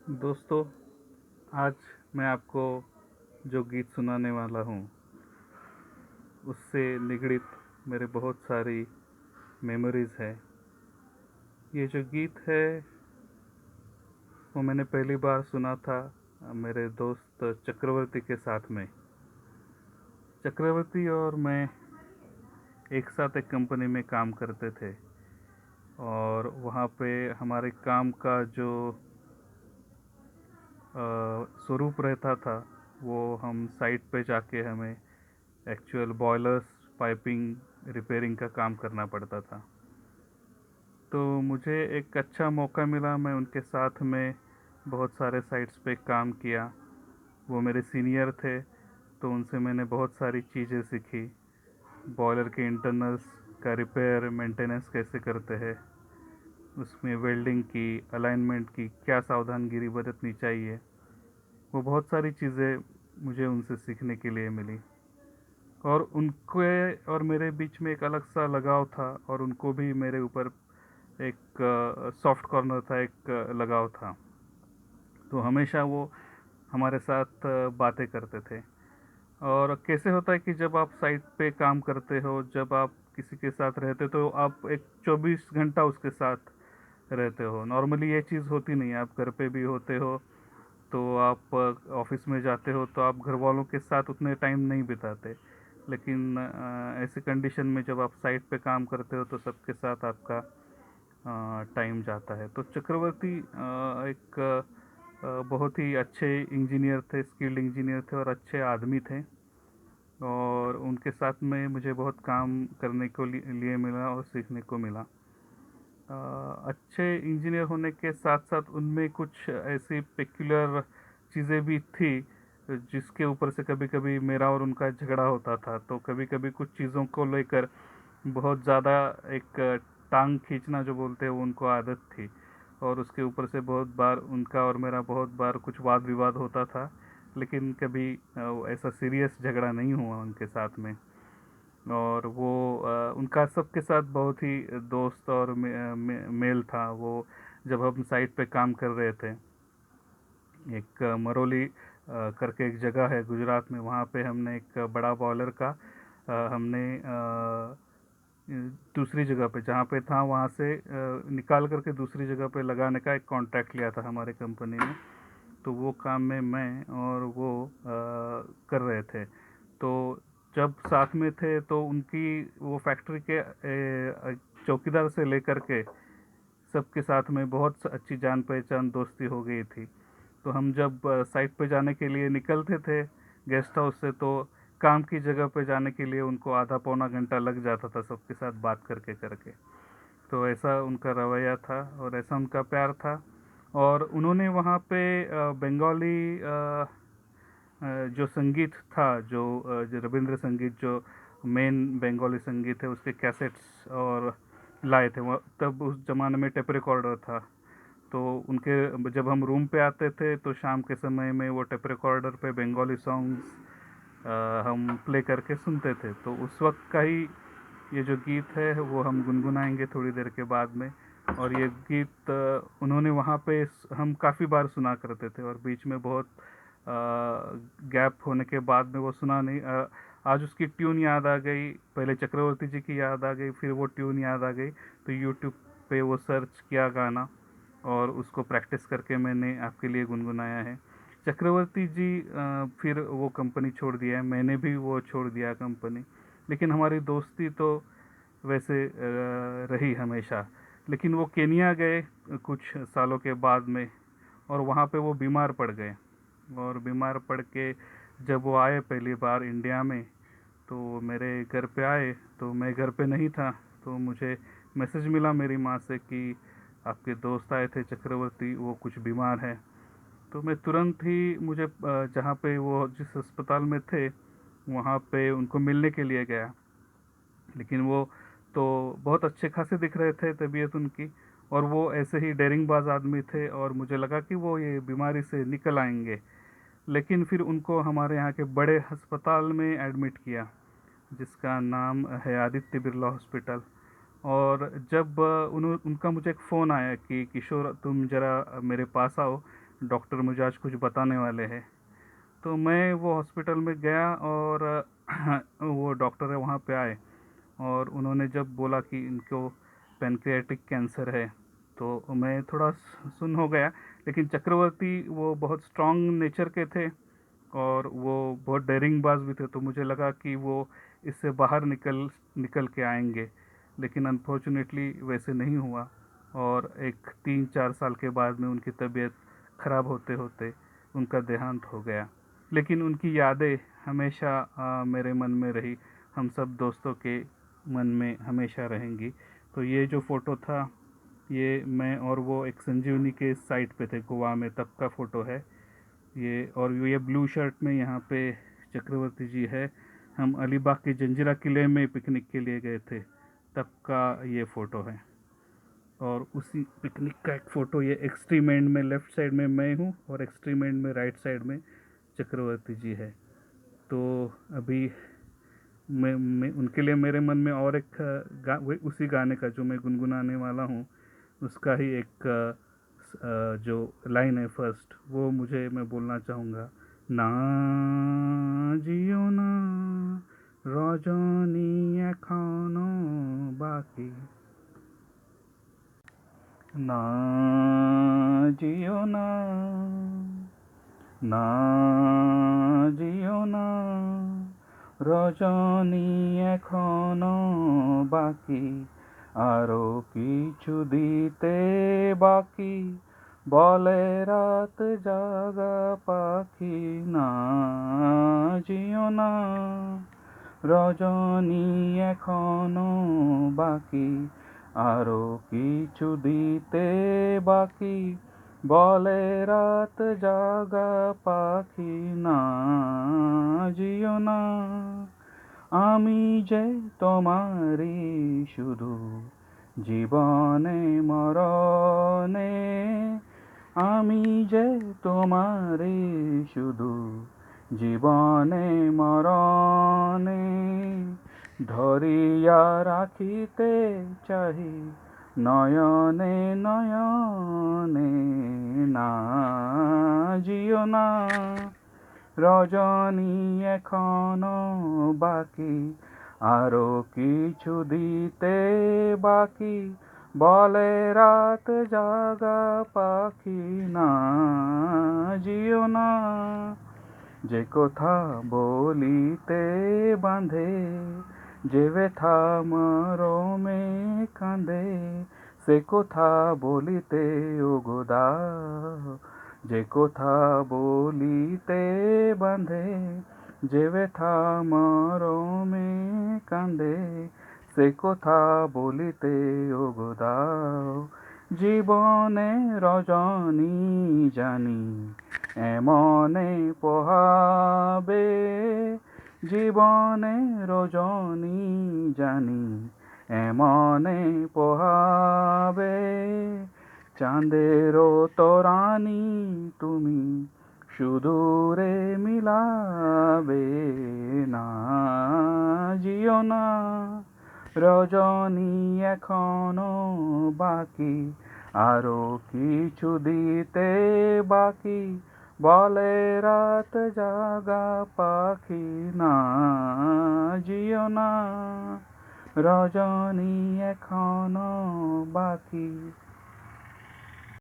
दोस्तों, आज मैं आपको जो गीत सुनाने वाला हूँ, उससे निगड़ित मेरे बहुत सारी मेमोरीज़ है। ये जो गीत है, वो मैंने पहली बार सुना था मेरे दोस्त चक्रवर्ती के साथ में। चक्रवर्ती और मैं एक साथ एक कंपनी में काम करते थे और वहाँ पे हमारे काम का जो स्वरूप रहता था, वो हम साइट पे जाके हमें एक्चुअल बॉयलर्स, पाइपिंग, रिपेयरिंग का काम करना पड़ता था। तो मुझे एक अच्छा मौका मिला, मैं उनके साथ में बहुत सारे साइट्स पे काम किया। वो मेरे सीनियर थे, तो उनसे मैंने बहुत सारी चीज़ें सीखी। बॉयलर के इंटरनल्स का रिपेयर, मेंटेनेंस कैसे करते हैं, उसमें वेल्डिंग की, अलाइनमेंट की क्या सावधानगिरी बरतनी चाहिए। वो बहुत सारी चीज़ें मुझे उनसे सीखने के लिए मिली और उनके और मेरे बीच में एक अलग सा लगाव था और उनको भी मेरे ऊपर एक सॉफ्ट कॉर्नर था, एक लगाव था। तो हमेशा वो हमारे साथ बातें करते थे। और कैसे होता है कि जब आप साइट पे काम करते हो, जब आप किसी के साथ रहते हो, तो आप एक 24 घंटा उसके साथ रहते हो। नॉर्मली ये चीज़ होती नहीं है। आप घर पे भी होते हो, तो आप ऑफिस में जाते हो, तो आप घर वालों के साथ उतने टाइम नहीं बिताते। लेकिन ऐसे कंडीशन में जब आप साइट पे काम करते हो, तो सबके साथ आपका टाइम जाता है। तो चक्रवर्ती एक बहुत ही अच्छे इंजीनियर थे, स्किल्ड इंजीनियर थे और अच्छे आदमी थे। और उनके साथ में मुझे बहुत काम करने को लिए मिला और सीखने को मिला। अच्छे इंजीनियर होने के साथ साथ उनमें कुछ ऐसी पेक्युलर चीज़ें भी थी, जिसके ऊपर से कभी कभी मेरा और उनका झगड़ा होता था। तो कभी कभी कुछ चीज़ों को लेकर बहुत ज़्यादा एक टांग खींचना जो बोलते हैं, वो उनको आदत थी। और उसके ऊपर से बहुत बार उनका और मेरा बहुत बार कुछ वाद विवाद होता था। लेकिन कभी ऐसा सीरियस झगड़ा नहीं हुआ उनके साथ में। और वो उनका सबके साथ बहुत ही दोस्त और मेल था। वो जब हम साइट पे काम कर रहे थे, एक मरोली करके एक जगह है गुजरात में, वहाँ पे हमने एक बड़ा बॉयलर का हमने दूसरी जगह पे जहाँ पे था, वहाँ से निकाल करके दूसरी जगह पे लगाने का एक कॉन्ट्रैक्ट लिया था हमारे कंपनी ने। तो वो काम में मैं और वो कर रहे थे। तो जब साथ में थे, तो उनकी वो फैक्ट्री के चौकीदार से लेकर के सबके साथ में बहुत अच्छी जान पहचान, दोस्ती हो गई थी। तो हम जब साइट पे जाने के लिए निकलते थे गेस्ट हाउस से, तो काम की जगह पे जाने के लिए उनको आधा पौना घंटा लग जाता था सबके साथ बात करके करके। तो ऐसा उनका रवैया था और ऐसा उनका प्यार था। और उन्होंने वहाँ पे बंगाली जो संगीत था, जो रविंद्र संगीत, जो मेन बंगाली संगीत है, उसके कैसेट्स और लाए थे। वो तब उस ज़माने में टेप रिकॉर्डर था। तो उनके जब हम रूम पे आते थे, तो शाम के समय में वो टेप रिकॉर्डर पे बंगाली सॉन्ग्स हम प्ले करके सुनते थे। तो उस वक्त का ही ये जो गीत है, वो हम गुनगुनाएंगे थोड़ी देर के बाद में। और ये गीत उन्होंने वहाँ पे हम काफ़ी बार सुना करते थे और बीच में बहुत गैप होने के बाद में वो सुना नहीं। आज उसकी ट्यून याद आ गई, पहले चक्रवर्ती जी की याद आ गई, फिर वो ट्यून याद आ गई। तो यूट्यूब पे वो सर्च किया गाना और उसको प्रैक्टिस करके मैंने आपके लिए गुनगुनाया है। चक्रवर्ती जी फिर वो कंपनी छोड़ दिया है, मैंने भी वो छोड़ दिया कंपनी। लेकिन हमारी दोस्ती तो वैसे रही हमेशा। लेकिन वो केनिया गए कुछ सालों के बाद में, और वहाँ पे वो बीमार पड़ गए। और बीमार पड़ के जब वो आए पहली बार इंडिया में, तो मेरे घर पे आए, तो मैं घर पे नहीं था। तो मुझे मैसेज मिला मेरी माँ से कि आपके दोस्त आए थे चक्रवर्ती, वो कुछ बीमार है। तो मैं तुरंत ही, मुझे जहाँ पे वो जिस अस्पताल में थे, वहाँ पे उनको मिलने के लिए गया। लेकिन वो तो बहुत अच्छे खासे दिख रहे थे तबीयत उनकी, और वो ऐसे ही डेरिंग बाज आदमी थे, और मुझे लगा कि वो ये बीमारी से निकल आएंगे। लेकिन फिर उनको हमारे यहाँ के बड़े अस्पताल में एडमिट किया, जिसका नाम है आदित्य बिरला हॉस्पिटल। और जब उन्हों उनका मुझे एक फ़ोन आया कि किशोर तुम ज़रा मेरे पास आओ, डॉक्टर मुझे आज कुछ बताने वाले हैं। तो मैं वो हॉस्पिटल में गया और वो डॉक्टर है वहाँ पे आए और उन्होंने जब बोला कि इनको पैनक्रियाटिक कैंसर है, तो मैं थोड़ा सुन्न हो गया। लेकिन चक्रवर्ती वो बहुत स्ट्रॉन्ग नेचर के थे और वो बहुत डेयरिंग बाज भी थे, तो मुझे लगा कि वो इससे बाहर निकल निकल के आएंगे। लेकिन अनफॉर्चुनेटली वैसे नहीं हुआ और एक 3-4 साल के बाद में उनकी तबीयत ख़राब होते होते उनका देहांत हो गया। लेकिन उनकी यादें हमेशा मेरे मन में रही, हम सब दोस्तों के मन में हमेशा रहेंगी। तो ये जो फ़ोटो था, ये मैं और वो एक संजीवनी के साइट पे थे गोवा में, तब का फ़ोटो है ये। और ये ब्लू शर्ट में यहाँ पे चक्रवर्ती जी है। हम अलीबाग के जंजीरा किले में पिकनिक के लिए गए थे, तब का ये फ़ोटो है। और उसी पिकनिक का एक फ़ोटो ये एक्सट्रीम एंड में लेफ़्ट साइड में मैं हूँ और एक्सट्रीम एंड में राइट साइड में चक्रवर्ती जी है। तो अभी मैं उनके लिए मेरे मन में और एक उसी गाने का जो मैं गुनगुनाने वाला हूँ उसका ही एक जो लाइन है फर्स्ट, वो मुझे मैं बोलना चाहूँगा। ना जियो ना रजनी एखनो बाकी, ना जियो ना, ना जियो ना রজনী এখনো বাকি, আরো কিছু দিতে বাকি, বলে রাত জাগা পাখি। না জিও না রজনী এখনো বাকি, আরো কিছু দিতে বাকি, বলে রাত জাগা পাখি। না জিও না, আমি যে তোমারই শুধু জীবনে মরণে, আমি যে তোমারই শুধু জীবনে মরণে, ধরিয়া রাখিতে চাহি নয়নে নয়নে। না জিও না রজনী এখনো বাকি, আরো কিছু দিতে বাকি, বলে রাত জাগা পাখি। না জিও না, যে কথা বলিতে বাঁধে, যে ব্যথা মরমে কাঁদে, সে কথা বলিতে ওগো দাও, যে কথা বলিতে বাঁধে, যে ব্যথা মরমে কাঁদে, সে কথা বলিতে ওগো দাও। জীবনে রজনী জানি এমনে পোহাবে, জীবনে রজনী জানি এমনে পোহাবে, চাঁদেরও তরানি তুমি সুদূরে মিলাবে। না জিও না রজনী এখনো বাকি, আরো কিছু দিতে বাকি, বলে রাত জাগা পাখি। না জিও না রজনী এখনো বাকি।